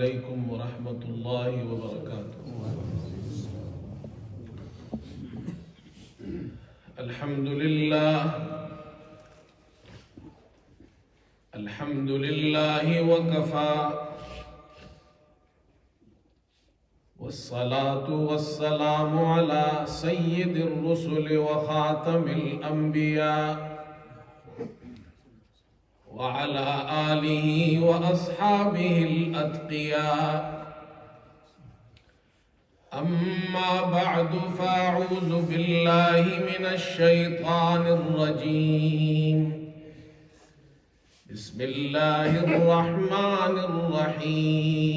علیکم ورحمۃ اللہ وبرکاتہ۔ الحمد للہ وکفی والصلاة والسلام علی سید الرسل وخاتم الانبیاء وعلى آلہ واصحابہ الاتقیاء، اما بعد فاعوذ باللہ من الشیطان الرجیم، بسم اللہ الرحمن الرحیم۔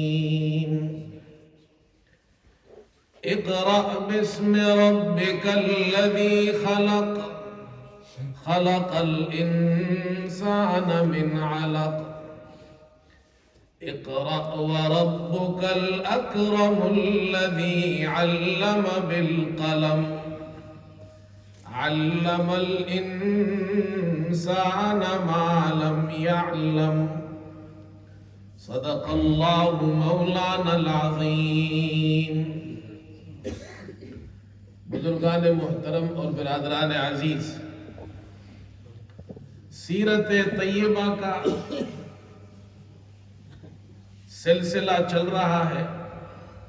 اقرأ باسم ربك الذي خلق، خلق الإنسان من علق، اقرأ وربك الأكرم الذي علم بالقلم، علم الإنسان ما لم يعلم، صدق اللہ مولانا العظیم۔ بزرگان محترم اور برادران عزیز، سیرت طیبہ کا سلسلہ چل رہا ہے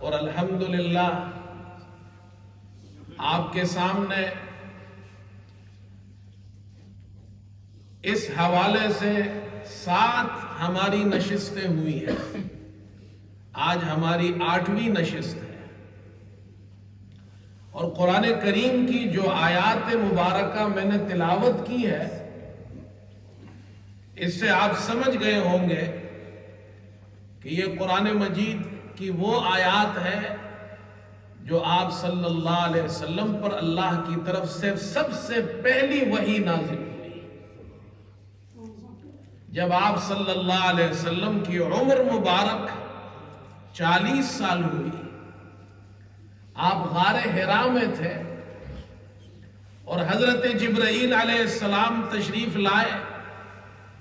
اور الحمدللہ آپ کے سامنے اس حوالے سے 7 ہماری نشستیں ہوئی ہیں۔ آج ہماری 8ویں نشست ہے، اور قرآن کریم کی جو آیات مبارکہ میں نے تلاوت کی ہے، اس سے آپ سمجھ گئے ہوں گے کہ یہ قرآن مجید کی وہ آیات ہے جو آپ صلی اللہ علیہ وسلم پر اللہ کی طرف سے سب سے پہلی وحی نازل ہوئی۔ جب آپ صلی اللہ علیہ وسلم کی عمر مبارک 40 سال ہوئی، آپ غار حرا میں تھے اور حضرت جبرائیل علیہ السلام تشریف لائے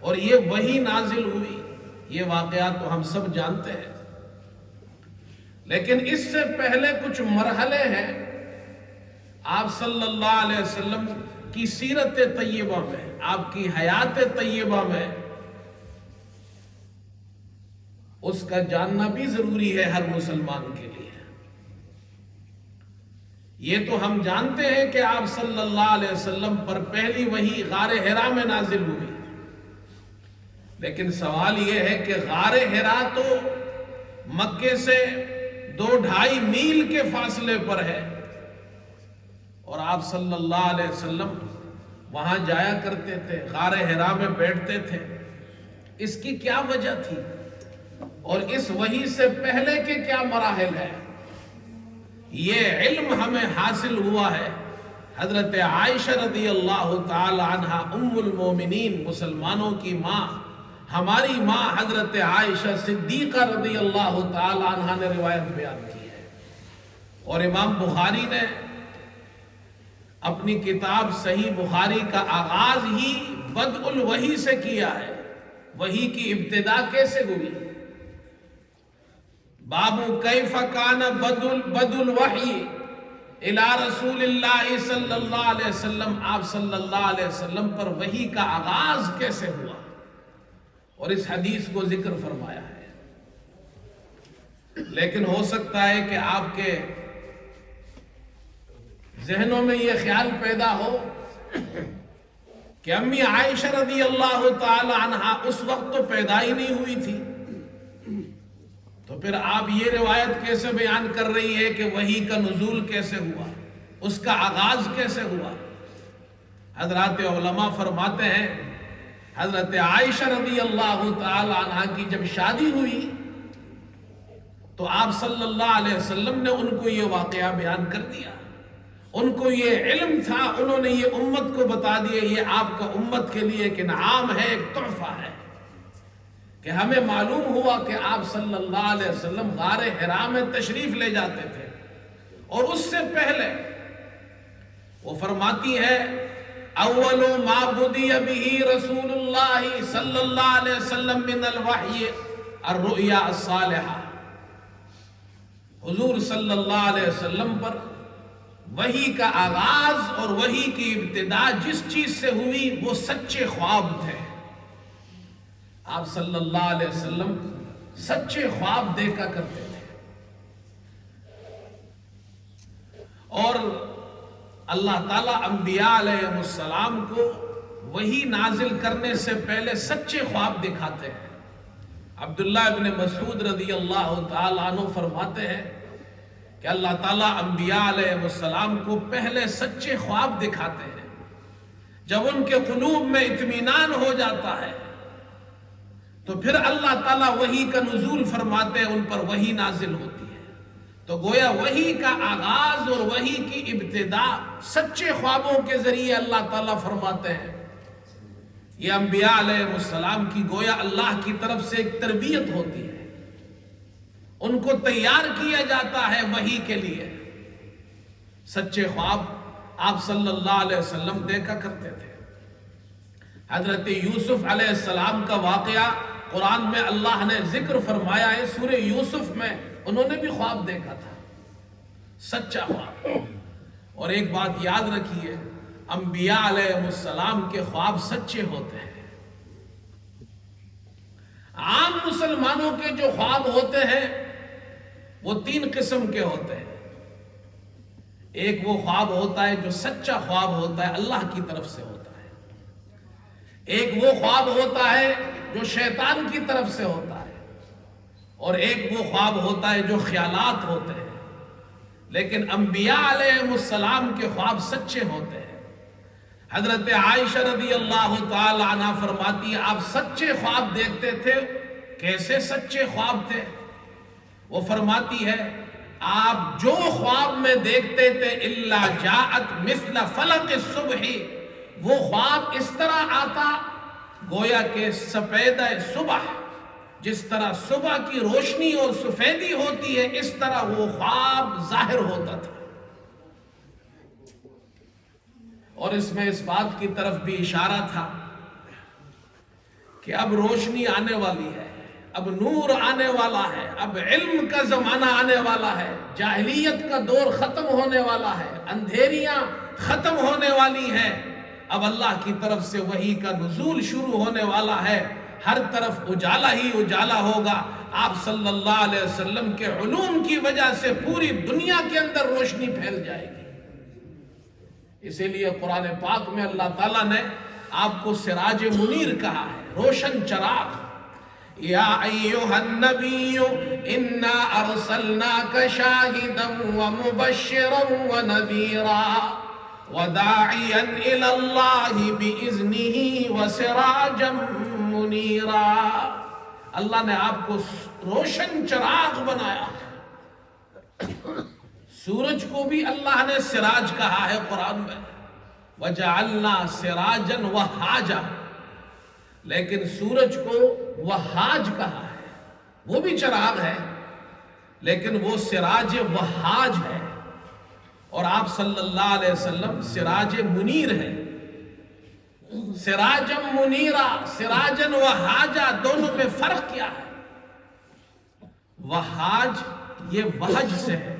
اور یہ وحی نازل ہوئی۔ یہ واقعات تو ہم سب جانتے ہیں، لیکن اس سے پہلے کچھ مرحلے ہیں آپ صلی اللہ علیہ وسلم کی سیرت طیبہ میں، آپ کی حیات طیبہ میں، اس کا جاننا بھی ضروری ہے ہر مسلمان کے لیے۔ یہ تو ہم جانتے ہیں کہ آپ صلی اللہ علیہ وسلم پر پہلی وحی غار حرا میں نازل ہوئی، لیکن سوال یہ ہے کہ غار حرا تو مکے سے 2-2.5 میل کے فاصلے پر ہے، اور آپ صلی اللہ علیہ وسلم وہاں جایا کرتے تھے، غار حرا میں بیٹھتے تھے۔ اس کی کیا وجہ تھی، اور اس وحی سے پہلے کے کیا مراحل ہیں؟ یہ علم ہمیں حاصل ہوا ہے حضرت عائشہ رضی اللہ تعالی عنہ ام المومنین، مسلمانوں کی ماں، ہماری ماں حضرت عائشہ صدیقہ رضی اللہ تعالی عنہ نے روایت بیان کی ہے، اور امام بخاری نے اپنی کتاب صحیح بخاری کا آغاز ہی بدء الوحی سے کیا ہے۔ وحی کی ابتدا کیسے ہوئی؟ باب کیف کان بدء الوحی الی رسول اللہ صلی اللہ علیہ وسلم، آپ صلی اللہ علیہ وسلم پر وحی کا آغاز کیسے ہوا، اور اس حدیث کو ذکر فرمایا ہے۔ لیکن ہو سکتا ہے کہ آپ کے ذہنوں میں یہ خیال پیدا ہو کہ امی عائشہ رضی اللہ تعالی عنہ اس وقت تو پیدا ہی نہیں ہوئی تھی، تو پھر آپ یہ روایت کیسے بیان کر رہی ہے کہ وحی کا نزول کیسے ہوا، اس کا آغاز کیسے ہوا؟ حضرات علماء فرماتے ہیں حضرت عائشہ رضی اللہ تعالی عنہ کی جب شادی ہوئی تو آپ صلی اللہ علیہ وسلم نے ان کو یہ واقعہ بیان کر دیا۔ ان کو یہ علم تھا، انہوں نے یہ امت کو بتا دیا، یہ آپ کا امت کے لیے ایک انعام ہے، ایک تحفہ ہے، کہ ہمیں معلوم ہوا کہ آپ صلی اللہ علیہ وسلم غار حرا میں تشریف لے جاتے تھے، اور اس سے پہلے وہ فرماتی ہے اول ما بدی به رسول اللہ صلی اللہ علیہ وسلم من الوحی الرؤیا الصالحہ، حضور صلی اللہ علیہ وسلم پر وحی کا آغاز اور وحی کی ابتدا جس چیز سے ہوئی وہ سچے خواب تھے. آپ صلی اللہ علیہ وسلم سچے خواب دیکھا کرتے تھے اور اللہ تعالیٰ انبیاء علیہ السلام کو وحی نازل کرنے سے پہلے سچے خواب دکھاتے ہیں. عبداللہ ابن مسعود رضی اللہ تعالیٰ عنہ فرماتے ہیں کہ اللہ تعالیٰ انبیاء علیہ السلام کو پہلے سچے خواب دکھاتے ہیں. جب ان کے قلوب میں اطمینان ہو جاتا ہے تو پھر اللہ تعالیٰ وحی کا نزول فرماتے ہیں، ان پر وحی نازل ہوتی ہے. تو گویا وحی کا آغاز اور وحی کی ابتدا سچے خوابوں کے ذریعے اللہ تعالیٰ فرماتے ہیں. یہ انبیاء علیہ السلام کی گویا اللہ کی طرف سے ایک تربیت ہوتی ہے، ان کو تیار کیا جاتا ہے وحی کے لیے. سچے خواب آپ صلی اللہ علیہ وسلم دیکھا کرتے تھے. حضرت یوسف علیہ السلام کا واقعہ قرآن میں اللہ نے ذکر فرمایا ہے. سورہ یوسف میں انہوں نے بھی خواب دیکھا تھا، سچا خواب. اور ایک بات یاد رکھیے، انبیاء علیہ السلام کے خواب سچے ہوتے ہیں. عام مسلمانوں کے جو خواب ہوتے ہیں وہ 3 قسم کے ہوتے ہیں. ایک وہ خواب ہوتا ہے جو سچا خواب ہوتا ہے، اللہ کی طرف سے ہوتا ہے. ایک وہ خواب ہوتا ہے جو شیطان کی طرف سے ہوتا ہے، اور ایک وہ خواب ہوتا ہے جو خیالات ہوتے ہیں. لیکن انبیاء علیہ السلام کے خواب سچے ہوتے ہیں. حضرت عائشہ رضی اللہ تعالی عنہ فرماتی ہے آپ سچے خواب دیکھتے تھے. کیسے سچے خواب تھے؟ وہ فرماتی ہے آپ جو خواب میں دیکھتے تھے الا جاءت مثل فلق الصبح، وہ خواب اس طرح آتا گویا کہ سپیدہ صبح، جس طرح صبح کی روشنی اور سفیدی ہوتی ہے اس طرح وہ خواب ظاہر ہوتا تھا. اور اس میں اس بات کی طرف بھی اشارہ تھا کہ اب روشنی آنے والی ہے، اب نور آنے والا ہے، اب علم کا زمانہ آنے والا ہے، جاہلیت کا دور ختم ہونے والا ہے، اندھیریاں ختم ہونے والی ہیں. اب اللہ کی طرف سے وحی کا نزول شروع ہونے والا ہے، ہر طرف اجالا ہی اجالا ہوگا. آپ صلی اللہ علیہ وسلم کے علوم کی وجہ سے پوری دنیا کے اندر روشنی پھیل جائے گی. اسی لیے قرآن پاک میں اللہ تعالیٰ نے آپ کو سراج منیر کہا ہے، روشن چراغ. یا ایھا النبی انا ارسلناک شاہدا ومبشرا ونذیرا وداعیا الی اللہ باذنہ وسراجا منیرا. اللہ نے آپ کو روشن چراغ بنایا ہے. سورج کو بھی اللہ نے سراج کہا ہے قرآن میں، وَجَعَلْنَا سِرَاجًا وَحَاجًا، لیکن سورج کو وحاج کہا ہے. وہ بھی چراغ ہے لیکن وہ سراج وحاج ہے. اور آپ صلی اللہ علیہ وسلم سراج منیر ہے. سراجم منیرا، سراجن وحاجا، دونوں میں فرق کیا ہے؟ وحاج یہ وحج سے ہے.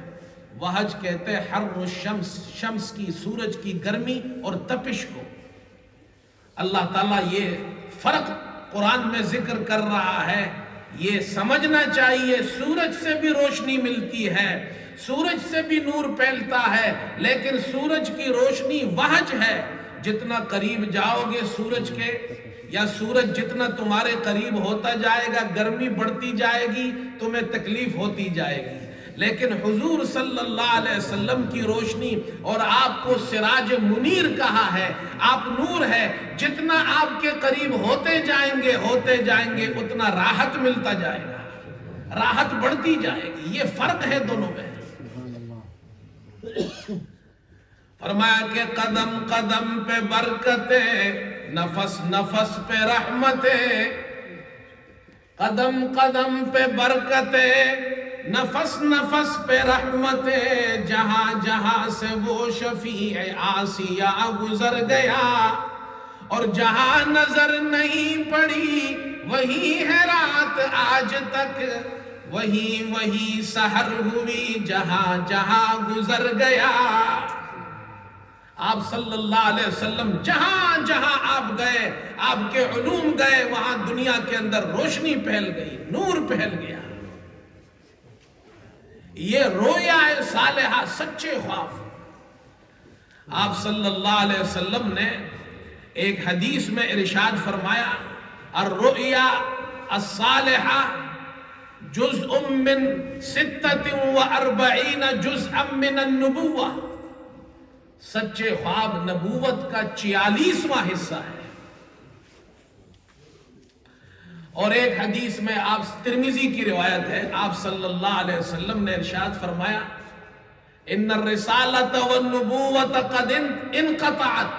وحج کہتے ہیں حر الشمس، شمس کی، سورج کی گرمی اور تپش کو. اللہ تعالیٰ یہ فرق قرآن میں ذکر کر رہا ہے. یہ سمجھنا چاہیے سورج سے بھی روشنی ملتی ہے، سورج سے بھی نور پھیلتا ہے، لیکن سورج کی روشنی وحج ہے. جتنا قریب جاؤ گے سورج کے، یا سورج جتنا تمہارے قریب ہوتا جائے گا گرمی بڑھتی جائے گی، تمہیں تکلیف ہوتی جائے گی. لیکن حضور صلی اللہ علیہ وسلم کی روشنی اور آپ کو سراج منیر کہا ہے، آپ نور ہے. جتنا آپ کے قریب ہوتے جائیں گے اتنا راحت ملتا جائے گا، راحت بڑھتی جائے گی. یہ فرق ہے دونوں میں. فرمایا کہ قدم قدم پہ برکتیں، نفس نفس پہ رحمتیں. قدم قدم پہ برکتیں، نفس نفس پہ رحمتیں. جہاں جہاں سے وہ شفیع آسیہ گزر گیا، اور جہاں نظر نہیں پڑی وہی ہے رات آج تک. وہی وہی سحر ہوئی جہاں جہاں گزر گیا. آپ صلی اللہ علیہ وسلم جہاں جہاں آپ گئے، آپ کے علوم گئے، وہاں دنیا کے اندر روشنی پھیل گئی، نور پھیل گیا. یہ رویا صالحہ، سچے خواب. آپ صلی اللہ علیہ وسلم نے ایک حدیث میں ارشاد فرمایا، الرؤیا الصالحہ جزء من 46 جزءا من النبوہ. سچے خواب نبوت کا 46واں حصہ ہے. اور ایک حدیث میں آپ ترمذی کی روایت ہے، آپ صلی اللہ علیہ وسلم نے ارشاد فرمایا، ان الرسالۃ والنبوۃ قد انقطعت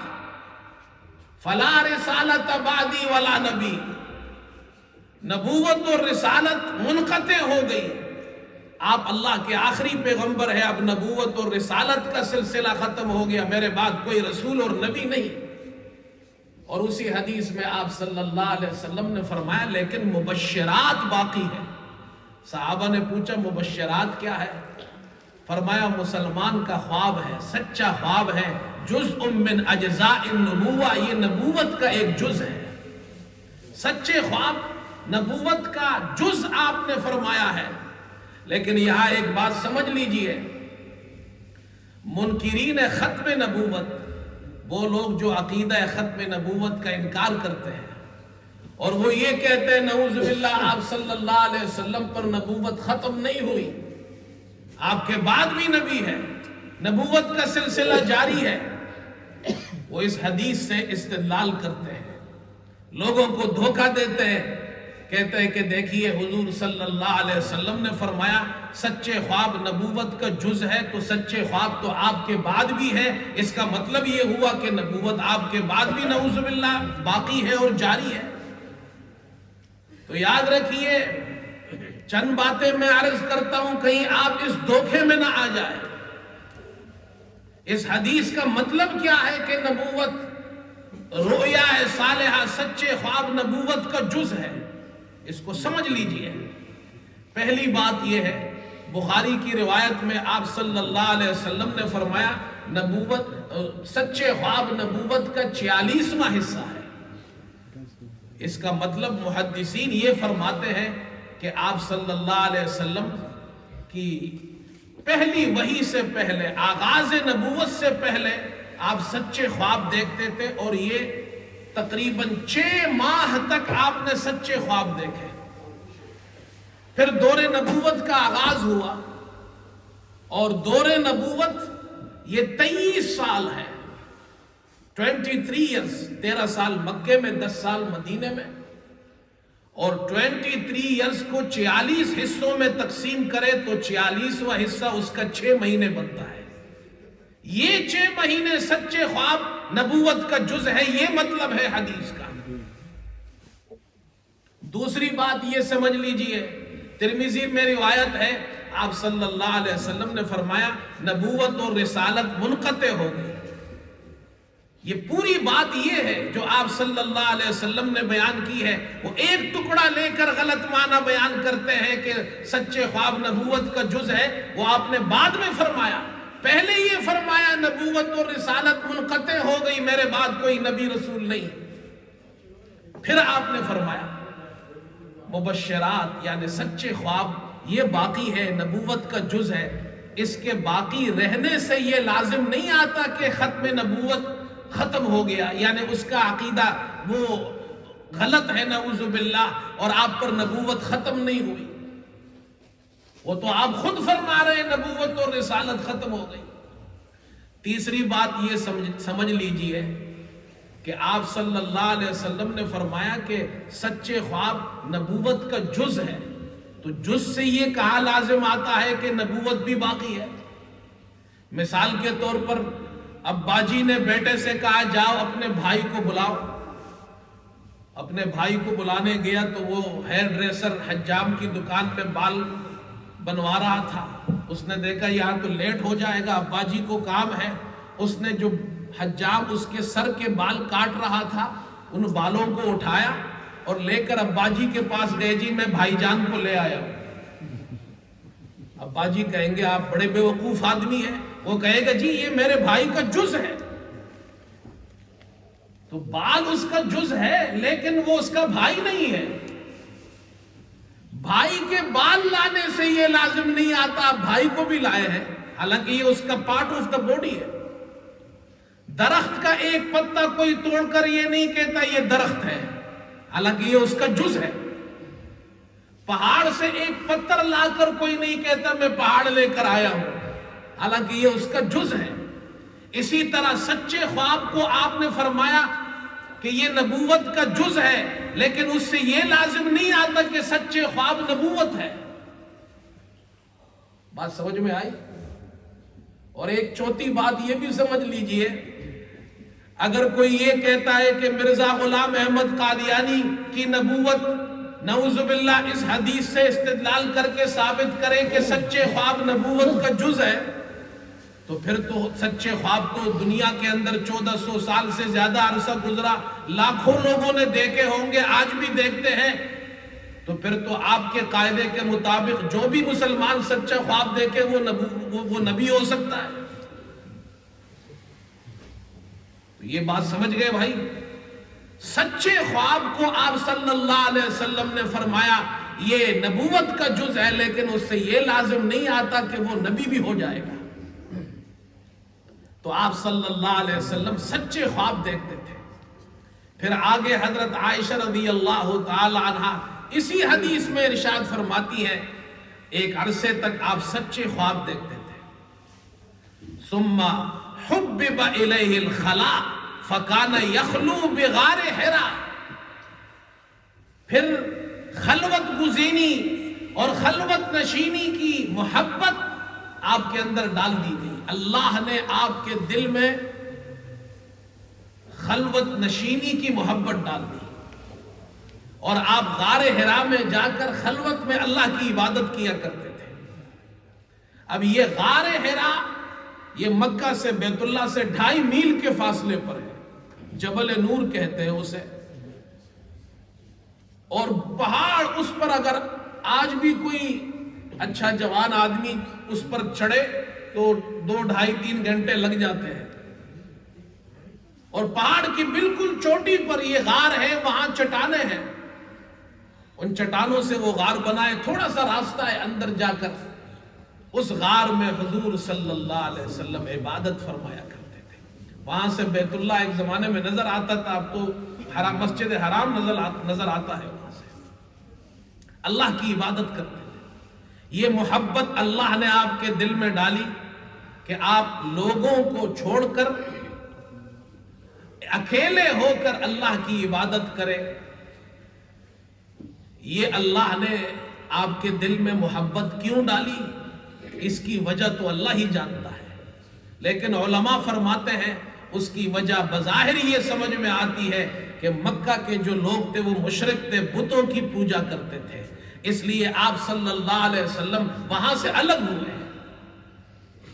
فلا رسالۃ بعدی ولا نبی. نبوت اور رسالت منقطع ہو گئی، آپ اللہ کے آخری پیغمبر ہیں، اب نبوت اور رسالت کا سلسلہ ختم ہو گیا، میرے بعد کوئی رسول اور نبی نہیں. اور اسی حدیث میں آپ صلی اللہ علیہ وسلم نے فرمایا لیکن مبشرات باقی ہیں. صحابہ نے پوچھا مبشرات کیا ہے؟ فرمایا مسلمان کا خواب ہے، سچا خواب ہے، جزء من اجزاء النبوہ، یہ نبوت کا ایک جز ہے. سچے خواب نبوت کا جز آپ نے فرمایا ہے. لیکن یہاں ایک بات سمجھ لیجئے، منکرین ختم نبوت، وہ لوگ جو عقیدہ ختم نبوت کا انکار کرتے ہیں اور وہ یہ کہتے ہیں نعوذ باللہ آپ صلی اللہ علیہ وسلم پر نبوت ختم نہیں ہوئی، آپ کے بعد بھی نبی ہے، نبوت کا سلسلہ جاری ہے. وہ اس حدیث سے استدلال کرتے ہیں، لوگوں کو دھوکہ دیتے ہیں، کہتے ہیں کہ دیکھیے حضور صلی اللہ علیہ وسلم نے فرمایا سچے خواب نبوت کا جز ہے، تو سچے خواب تو آپ کے بعد بھی ہے، اس کا مطلب یہ ہوا کہ نبوت آپ کے بعد بھی نعوذ باللہ باقی ہے اور جاری ہے. تو یاد رکھیے، چند باتیں میں عرض کرتا ہوں، کہیں آپ اس دھوکے میں نہ آ جائیں. اس حدیث کا مطلب کیا ہے کہ نبوت رؤیا صالحہ، سچے خواب نبوت کا جز ہے، اس کو سمجھ لیجئے. پہلی بات یہ ہے، بخاری کی روایت میں آپ صلی اللہ علیہ وسلم نے فرمایا نبوت، سچے خواب نبوت کا 46واں حصہ ہے. اس کا مطلب محدثین یہ فرماتے ہیں کہ آپ صلی اللہ علیہ وسلم کی پہلی وحی سے پہلے، آغاز نبوت سے پہلے آپ سچے خواب دیکھتے تھے، اور یہ تقریباً 6 ماہ تک آپ نے سچے خواب دیکھے. پھر دور نبوت کا آغاز ہوا، اور دور نبوت یہ 23 سال ہے، 23 ایئرز، 13 سال مکے میں، 10 سال مدینے میں. اور 23 ایئرز کو 46 حصوں میں تقسیم کرے تو 46واں حصہ اس کا 6 مہینے بنتا ہے. یہ 6 مہینے سچے خواب نبوت کا جز ہے، یہ مطلب ہے حدیث کا. دوسری بات یہ سمجھ لیجئے، ترمذی میں روایت ہے، آپ صلی اللہ علیہ وسلم نے فرمایا نبوت اور رسالت منقطع ہو گئی. یہ پوری بات یہ ہے جو آپ صلی اللہ علیہ وسلم نے بیان کی ہے. وہ ایک ٹکڑا لے کر غلط معنی بیان کرتے ہیں کہ سچے خواب نبوت کا جز ہے، وہ آپ نے بعد میں فرمایا. پہلے یہ فرمایا نبوت اور رسالت منقطع ہو گئی، میرے بعد کوئی نبی رسول نہیں. پھر آپ نے فرمایا مبشرات یعنی سچے خواب یہ باقی ہے، نبوت کا جز ہے. اس کے باقی رہنے سے یہ لازم نہیں آتا کہ ختم نبوت ختم ہو گیا، یعنی اس کا عقیدہ وہ غلط ہے نعوذ باللہ، اور آپ پر نبوت ختم نہیں ہوئی. وہ تو آپ خود فرما رہے ہیں نبوت اور رسالت ختم ہو گئی. تیسری بات یہ سمجھ لیجئے کہ آپ صلی اللہ علیہ وسلم نے فرمایا کہ سچے خواب نبوت کا جز ہے، تو جز سے یہ کہا لازم آتا ہے کہ نبوت بھی باقی ہے. مثال کے طور پر ابا جی نے بیٹے سے کہا جاؤ اپنے بھائی کو بلاؤ. اپنے بھائی کو بلانے گیا تو وہ ہیئر ڈریسر حجام کی دکان پہ بال بنوا رہا تھا. اس نے دیکھا یہاں تو لیٹ ہو جائے گا، ابا جی کو کام ہے. اس نے جو حجام اس کے سر کے بال کاٹ رہا تھا ان بالوں کو اٹھایا اور لے کر ابا جی کے پاس گئے، جی میں بھائی جان کو لے آیا. ابا جی کہیں گے آپ بڑے بیوقوف آدمی ہیں، وہ کہے گا جی یہ میرے بھائی کا جز ہے. تو بال اس کا جز ہے لیکن وہ اس کا بھائی نہیں ہے. بھائی کے بال لانے سے یہ لازم نہیں آتا بھائی کو بھی لائے ہیں، حالانکہ یہ اس کا پارٹ آف دا باڈی ہے. درخت کا ایک پتا کوئی توڑ کر یہ نہیں کہتا یہ درخت ہے، حالانکہ یہ اس کا جز ہے. پہاڑ سے ایک پتھر لا کر کوئی نہیں کہتا میں پہاڑ لے کر آیا ہوں، حالانکہ یہ اس کا جز ہے. اسی طرح سچے خواب کو آپ نے فرمایا کہ یہ نبوت کا جز ہے، لیکن اس سے یہ لازم نہیں آتا کہ سچے خواب نبوت ہے. بات سمجھ میں آئی؟ اور ایک چوتھی بات یہ بھی سمجھ لیجئے، اگر کوئی یہ کہتا ہے کہ مرزا غلام احمد قادیانی کی نبوت نعوذ باللہ اس حدیث سے استدلال کر کے ثابت کرے کہ سچے خواب نبوت کا جز ہے، تو پھر تو سچے خواب تو دنیا کے اندر 1400 سال سے زیادہ عرصہ گزرا، لاکھوں لوگوں نے دیکھے ہوں گے، آج بھی دیکھتے ہیں. تو پھر تو آپ کے قاعدے کے مطابق جو بھی مسلمان سچا خواب دیکھے وہ نبی ہو سکتا ہے. تو یہ بات سمجھ گئے بھائی؟ سچے خواب کو آپ صلی اللہ علیہ وسلم نے فرمایا یہ نبوت کا جز ہے، لیکن اس سے یہ لازم نہیں آتا کہ وہ نبی بھی ہو جائے گا. تو آپ صلی اللہ علیہ وسلم سچے خواب دیکھتے تھے. پھر آگے حضرت عائشہ رضی اللہ تعالی عنہ اسی حدیث میں ارشاد فرماتی ہیں ایک عرصے تک آپ سچے خواب دیکھتے تھے. ثم حبب الیہ الخلاء فکان یخلو بغار حرا. پھر خلوت گزینی اور خلوت نشینی کی محبت آپ کے اندر ڈال دی گئی. اللہ نے آپ کے دل میں خلوت نشینی کی محبت ڈال دی اور آپ غار حرا میں جا کر خلوت میں اللہ کی عبادت کیا کرتے تھے. اب یہ غار حرا یہ مکہ سے بیت اللہ سے 2.5 میل کے فاصلے پر ہے. جبل نور کہتے ہیں اسے. اور پہاڑ اس پر اگر آج بھی کوئی اچھا جوان آدمی اس پر چڑھے تو 2, 2.5, 3 گھنٹے لگ جاتے ہیں. اور پہاڑ کی بالکل چوٹی پر یہ غار ہے، وہاں چٹانیں ہیں، ان چٹانوں سے وہ غار بنائے. تھوڑا سا راستہ ہے اندر جا کر اس غار میں حضور صلی اللہ علیہ وسلم عبادت فرمایا کرتے تھے. وہاں سے بیت اللہ ایک زمانے میں نظر آتا تھا، اب تو مسجد حرام نظر آتا ہے. وہاں سے اللہ کی عبادت کرتے تھے. یہ محبت اللہ نے آپ کے دل میں ڈالی کہ آپ لوگوں کو چھوڑ کر اکیلے ہو کر اللہ کی عبادت کریں. یہ اللہ نے آپ کے دل میں محبت کیوں ڈالی، اس کی وجہ تو اللہ ہی جانتا ہے. لیکن علماء فرماتے ہیں اس کی وجہ بظاہر یہ سمجھ میں آتی ہے کہ مکہ کے جو لوگ تھے وہ مشرک تھے، بتوں کی پوجا کرتے تھے، اس لیے آپ صلی اللہ علیہ وسلم وہاں سے الگ ہوئے.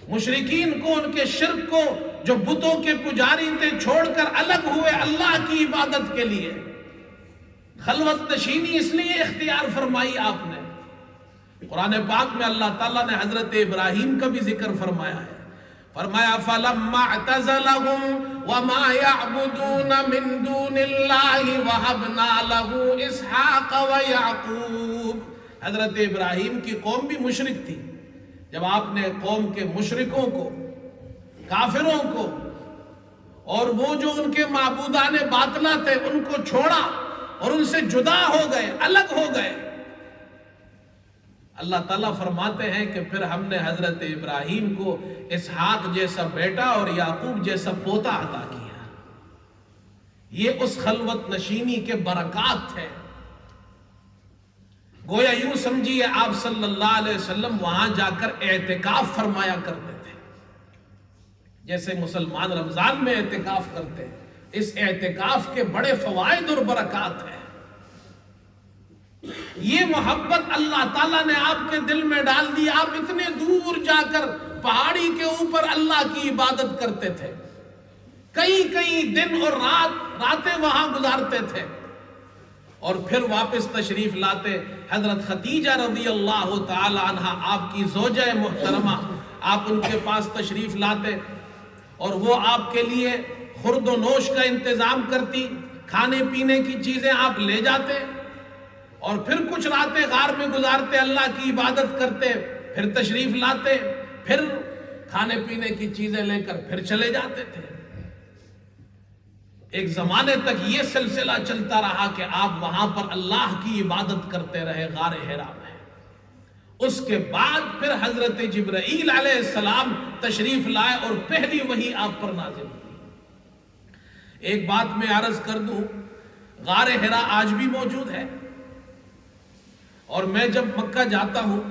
مشرکین کو، ان کے شرک کو، جو بتوں کے پجاری تھے، چھوڑ کر الگ ہوئے اللہ کی عبادت کے لیے. خلوت نشینی اس لیے اختیار فرمائی آپ نے. قرآن پاک میں اللہ تعالیٰ نے حضرت ابراہیم کا بھی ذکر فرمایا ہے. فرمایا فَلَمَّا اعْتَزَلَهُمْ وَمَا يَعْبُدُونَ مِن دُونِ اللَّهِ وَهَبْنَا لَهُ إِسْحَاقَ وَيَعْقُوبَ. حضرت ابراہیم کی قوم بھی مشرک تھی. جب آپ نے قوم کے مشرکوں کو، کافروں کو، اور وہ جو ان کے معبودان باطلہ تھے ان کو چھوڑا اور ان سے جدا ہو گئے، الگ ہو گئے، اللہ تعالیٰ فرماتے ہیں کہ پھر ہم نے حضرت ابراہیم کو اسحاق جیسا بیٹا اور یعقوب جیسا پوتا عطا کیا. یہ اس خلوت نشینی کے برکات ہیں. گویا یوں سمجھیے آپ صلی اللہ علیہ وسلم وہاں جا کر اعتکاف فرمایا کرتے تھے، جیسے مسلمان رمضان میں اعتکاف کرتے ہیں. اس اعتکاف کے بڑے فوائد اور برکات ہیں. یہ محبت اللہ تعالیٰ نے آپ کے دل میں ڈال دی. آپ اتنے دور جا کر پہاڑی کے اوپر اللہ کی عبادت کرتے تھے، کئی دن اور راتیں وہاں گزارتے تھے. اور پھر واپس تشریف لاتے. حضرت خدیجہ رضی اللہ تعالی عنہ آپ کی زوجہ محترمہ، آپ ان کے پاس تشریف لاتے اور وہ آپ کے لیے خورد و نوش کا انتظام کرتی، کھانے پینے کی چیزیں آپ لے جاتے اور پھر کچھ راتیں غار میں گزارتے، اللہ کی عبادت کرتے، پھر تشریف لاتے، پھر کھانے پینے کی چیزیں لے کر پھر چلے جاتے تھے. ایک زمانے تک یہ سلسلہ چلتا رہا کہ آپ وہاں پر اللہ کی عبادت کرتے رہے غار حرا میں. اس کے بعد پھر حضرت جبرائیل علیہ السلام تشریف لائے اور پہلی وحی آپ پر نازل ہوئی. ایک بات میں عرض کر دوں، غار حرا آج بھی موجود ہے، اور میں جب مکہ جاتا ہوں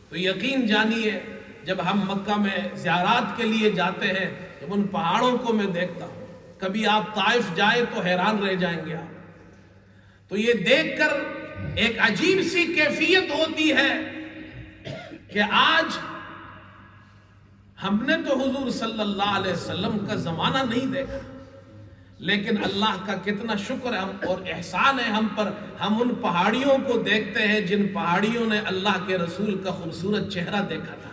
تو یقین جانیے جب ہم مکہ میں زیارات کے لیے جاتے ہیں، جب ان پہاڑوں کو میں دیکھتا ہوں، کبھی آپ طائف جائے تو حیران رہ جائیں گے آپ. تو یہ دیکھ کر ایک عجیب سی کیفیت ہوتی ہے کہ آج ہم نے تو حضور صلی اللہ علیہ وسلم کا زمانہ نہیں دیکھا، لیکن اللہ کا کتنا شکر ہے اور احسان ہے ہم پر، ہم ان پہاڑیوں کو دیکھتے ہیں جن پہاڑیوں نے اللہ کے رسول کا خوبصورت چہرہ دیکھا تھا.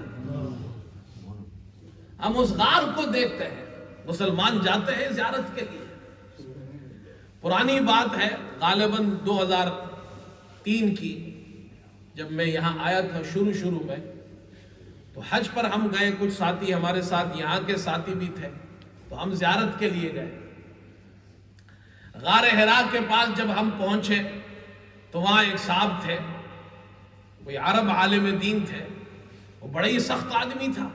ہم اس غار کو دیکھتے ہیں. مسلمان جاتے ہیں زیارت کے لیے. پرانی بات ہے، غالباً 2003 کی، جب میں یہاں آیا تھا شروع میں، تو حج پر ہم گئے، کچھ ساتھی ہمارے ساتھ یہاں کے ساتھی بھی تھے، تو ہم زیارت کے لیے گئے. غار حرا کے پاس جب ہم پہنچے تو وہاں ایک صاحب تھے، کوئی عرب عالم دین تھے، وہ بڑا ہی سخت آدمی تھا.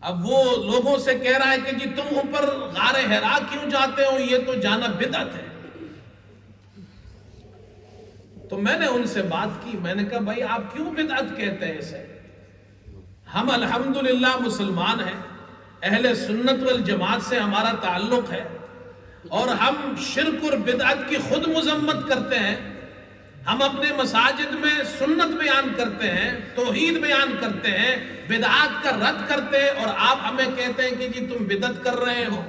اب وہ لوگوں سے کہہ رہا ہے کہ جی تم اوپر غار حرا کیوں جاتے ہو، یہ تو جانا بدعت ہے. تو میں نے ان سے بات کی، میں نے کہا بھائی آپ کیوں بدعت کہتے ہیں اسے؟ ہم الحمدللہ مسلمان ہیں، اہل سنت والجماعت سے ہمارا تعلق ہے، اور ہم شرک اور بدعت کی خود مذمت کرتے ہیں. ہم اپنے مساجد میں سنت بیان کرتے ہیں، توحید بیان کرتے ہیں، بدعات کا رد کرتے ہیں، اور آپ ہمیں کہتے ہیں کہ جی تم بدعت کر رہے ہو.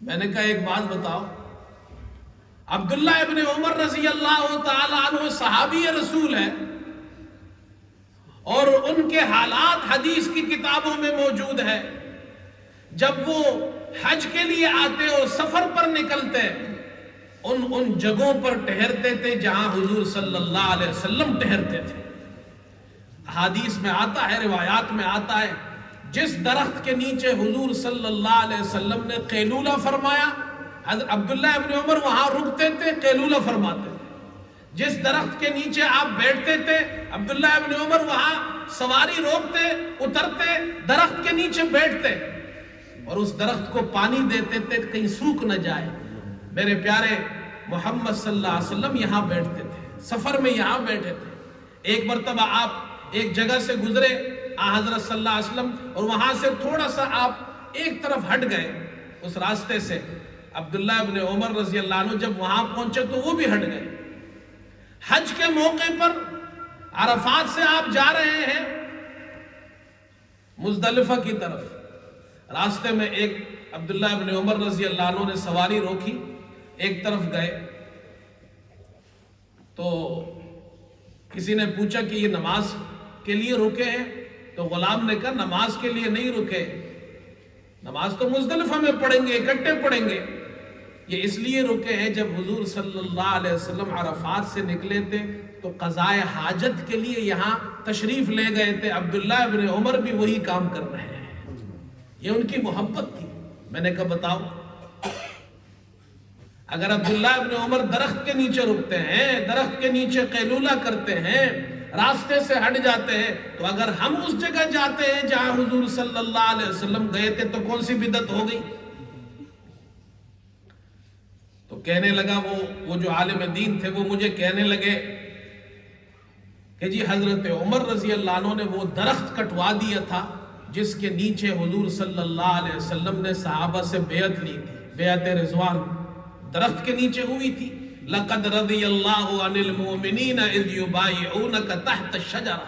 میں نے کہا ایک بات بتاؤ، عبداللہ ابن عمر رضی اللہ تعالی عنہ صحابی رسول ہے، اور ان کے حالات حدیث کی کتابوں میں موجود ہے. جب وہ حج کے لیے آتے اور سفر پر نکلتے، ان جگہوں پر ٹھہرتے تھے جہاں حضور صلی اللہ علیہ وسلم ٹھہرتے تھے. حدیث میں آتا ہے، روایات میں آتا ہے، جس درخت کے نیچے حضور صلی اللہ علیہ وسلم نے قیلولہ فرمایا، حضرت عبداللہ ابن عمر وہاں رکتے تھے، قیلولہ فرماتے تھے. جس درخت کے نیچے آپ بیٹھتے تھے، عبداللہ ابن عمر وہاں سواری روکتے، اترتے، درخت کے نیچے بیٹھتے اور اس درخت کو پانی دیتے تھے کہیں سوکھ نہ جائے. میرے پیارے محمد صلی اللہ علیہ وسلم یہاں بیٹھتے تھے، سفر میں یہاں بیٹھے تھے. ایک مرتبہ آپ ایک جگہ سے گزرے حضرت صلی اللہ علیہ وسلم، اور وہاں سے تھوڑا سا آپ ایک طرف ہٹ گئے اس راستے سے. عبداللہ ابن عمر رضی اللہ عنہ جب وہاں پہنچے تو وہ بھی ہٹ گئے. حج کے موقع پر عرفات سے آپ جا رہے ہیں مزدلفہ کی طرف، راستے میں ایک عبداللہ ابن عمر رضی اللہ عنہ نے سواری روکی، ایک طرف گئے تو کسی نے پوچھا کہ یہ نماز کے لیے رکے ہیں؟ تو غلام نے کہا نماز کے لیے نہیں رکے، نماز تو مزدلفہ میں پڑھیں گے، اکٹھے پڑھیں گے. یہ اس لیے رکے ہیں جب حضور صلی اللہ علیہ وسلم عرفات سے نکلے تھے تو قضائے حاجت کے لیے یہاں تشریف لے گئے تھے. عبداللہ ابن عمر بھی وہی کام کر رہے ہیں، یہ ان کی محبت تھی. میں نے کہا بتاؤ، اگر عبداللہ ابن عمر درخت کے نیچے رکتے ہیں، درخت کے نیچے قیلولہ کرتے ہیں، راستے سے ہٹ جاتے ہیں، تو اگر ہم اس جگہ جاتے ہیں جہاں حضور صلی اللہ علیہ وسلم گئے تھے تو کون سی بدعت ہو گئی؟ تو کہنے لگا وہ جو عالم دین تھے وہ مجھے کہنے لگے کہ جی حضرت عمر رضی اللہ عنہ نے وہ درخت کٹوا دیا تھا جس کے نیچے حضور صلی اللہ علیہ وسلم نے صحابہ سے بیعت لی تھی، بیعت رضوان درخت کے نیچے ہوئی تھی. لَقَدْ رَضِيَ اللَّهُ عَنِ الْمُؤْمِنِينَ إِذْ يُبَايِعُونَكَ تَحْتَ الشَّجَرَةِ،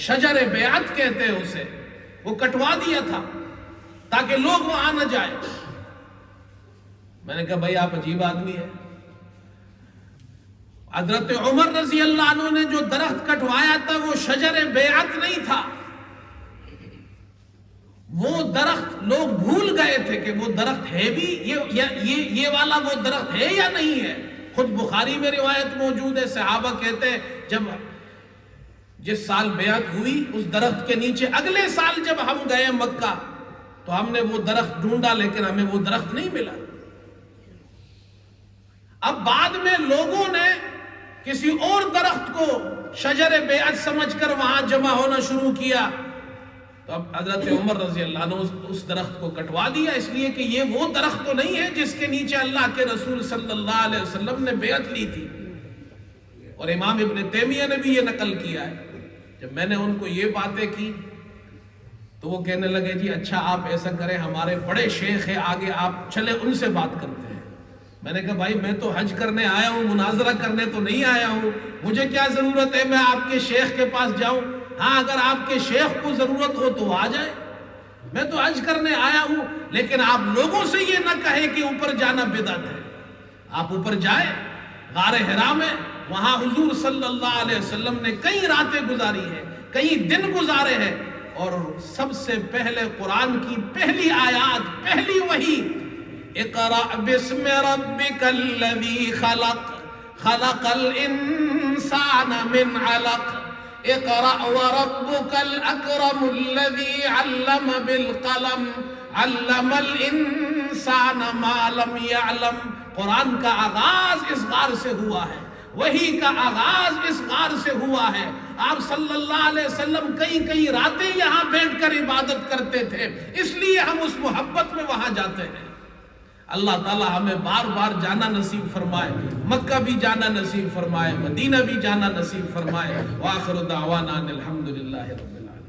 شجر بیعت کہتے ہیں اسے، وہ کٹوا دیا تھا تاکہ لوگ وہاں نہ جائے. میں نے کہا بھائی آپ عجیب آدمی ہیں. حضرت عمر رضی اللہ عنہ نے جو درخت کٹوایا تھا وہ شجر بیعت نہیں تھا. وہ درخت لوگ بھول گئے تھے کہ وہ درخت ہے بھی یہ والا وہ درخت ہے یا نہیں ہے. خود بخاری میں روایت موجود ہے, صحابہ کہتے ہیں جب جس سال بیعت ہوئی اس درخت کے نیچے اگلے سال جب ہم گئے مکہ تو ہم نے وہ درخت ڈھونڈا لیکن ہمیں وہ درخت نہیں ملا. اب بعد میں لوگوں نے کسی اور درخت کو شجر بیعت سمجھ کر وہاں جمع ہونا شروع کیا, تو اب حضرت عمر رضی اللہ عنہ اس درخت کو کٹوا دیا, اس لیے کہ یہ وہ درخت تو نہیں ہے جس کے نیچے اللہ کے رسول صلی اللہ علیہ وسلم نے بیعت لی تھی. اور امام ابن تیمیہ نے بھی یہ نقل کیا ہے. جب میں نے ان کو یہ باتیں کی تو وہ کہنے لگے جی اچھا آپ ایسا کریں, ہمارے بڑے شیخ ہیں آگے, آپ چلے ان سے بات کرتے ہیں. میں نے کہا بھائی میں تو حج کرنے آیا ہوں, مناظرہ کرنے تو نہیں آیا ہوں, مجھے کیا ضرورت ہے میں آپ کے شیخ کے پاس جاؤں. ہاں اگر آپ کے شیخ کو ضرورت ہو تو آ جائے, میں تو حج کرنے آیا ہوں, لیکن آپ لوگوں سے یہ نہ کہیں کہ اوپر جانا بدعت ہے. آپ اوپر جائیں, غار حرا میں, وہاں حضور صلی اللہ علیہ وسلم نے کئی راتیں گزاری ہیں, کئی دن گزارے ہیں, اور سب سے پہلے قرآن کی پہلی آیات, پہلی وحی, اقرأ بسم ربک الذی خلق خلق الانسان من علق اقرأ وربک الاکرم الذی علم بالقلم علم الانسان ما لم يعلم. قرآن کا آغاز اس غار سے ہوا ہے, وحی کا آغاز اس غار سے ہوا ہے. آپ صلی اللہ علیہ وسلم کئی راتیں یہاں بیٹھ کر عبادت کرتے تھے, اس لیے ہم اس محبت میں وہاں جاتے ہیں. اللہ تعالی ہمیں بار بار جانا نصیب فرمائے, مکہ بھی جانا نصیب فرمائے, مدینہ بھی جانا نصیب فرمائے. وآخر دعوانا الحمدللہ رب العالمین.